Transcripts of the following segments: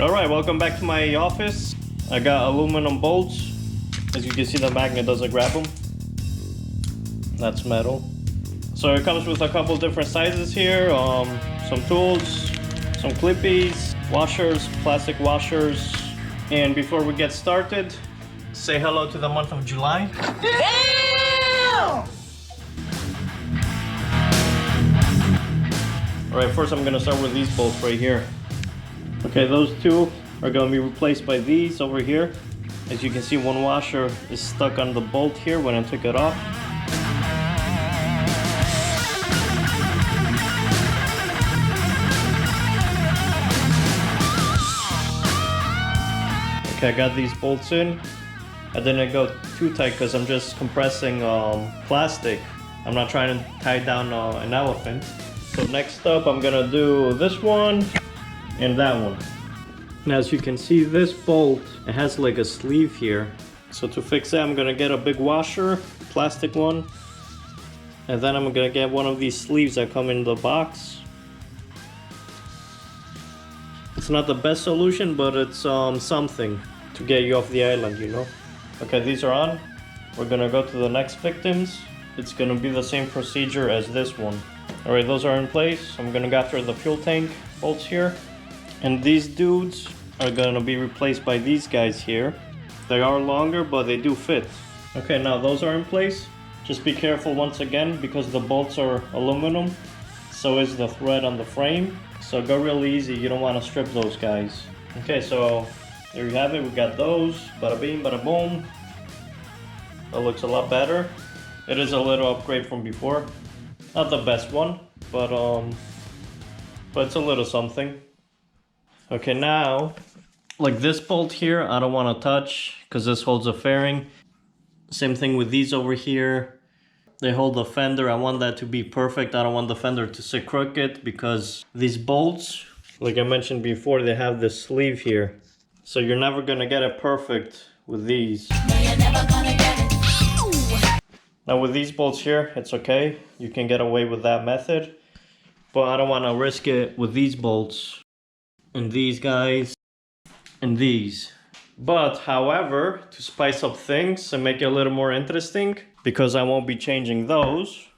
Alright, welcome back to my office. I got aluminum bolts. As you can see, the magnet doesn't grab them. That's metal. So it comes with a couple different sizes here. Some tools, some clippies, washers, plastic washers. And before we get started, say hello to the month of July. Alright, first I'm gonna start with these bolts right here. Okay, those two are gonna be replaced by these over here. As you can see, one washer is stuck on the bolt here when I took it off. Okay, I got these bolts in. I didn't go too tight because I'm just compressing plastic. I'm not trying to tie down an elephant. So next up, I'm gonna do this one and that one. Now as you can see, this bolt, it has like a sleeve here. So to fix that, I'm gonna get a big washer, plastic one. And then I'm gonna get one of these sleeves that come in the box. It's not the best solution, but it's something to get you off the island, you know? Okay, these are on. We're gonna go to the next victims. It's gonna be the same procedure as this one. All right, those are in place. I'm gonna go after the fuel tank bolts here. And these dudes are gonna be replaced by these guys here. They are longer, but they do fit. Okay, now those are in place. Just be careful once again, because the bolts are aluminum. So is the thread on the frame. So go really easy, you don't wanna strip those guys. Okay, so there you have it, we got those. Bada bing, bada boom. That looks a lot better. It is a little upgrade from before. Not the best one, but it's a little something. Okay, now, like this bolt here, I don't want to touch because this holds a fairing. Same thing with these over here. They hold the fender. I want that to be perfect. I don't want the fender to sit crooked because these bolts, like I mentioned before, they have this sleeve here. So you're never gonna get it perfect with these. Now with these bolts here, it's okay. You can get away with that method. But I don't want to risk it with these bolts. And these guys. And these. But however, to spice up things and make it a little more interesting, because I won't be changing those,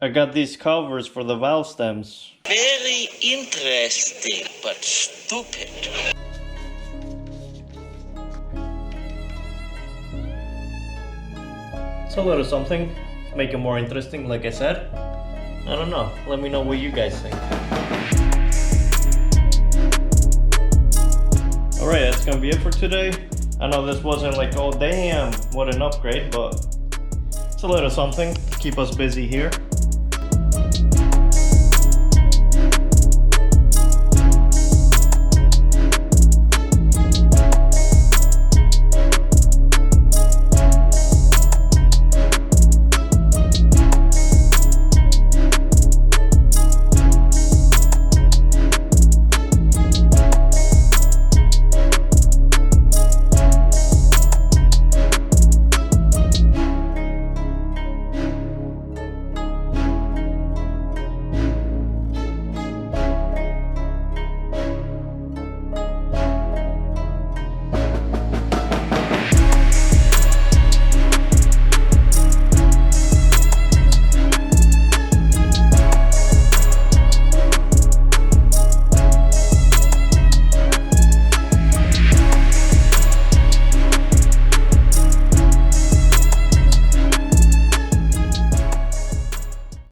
I got these covers for the valve stems. Very interesting, but stupid. It's a little something to make it more interesting, like I said. I don't know. Let me know what you guys think. Alright, that's gonna be it for today. I know this wasn't like, oh damn, what an upgrade, but it's a little something to keep us busy here.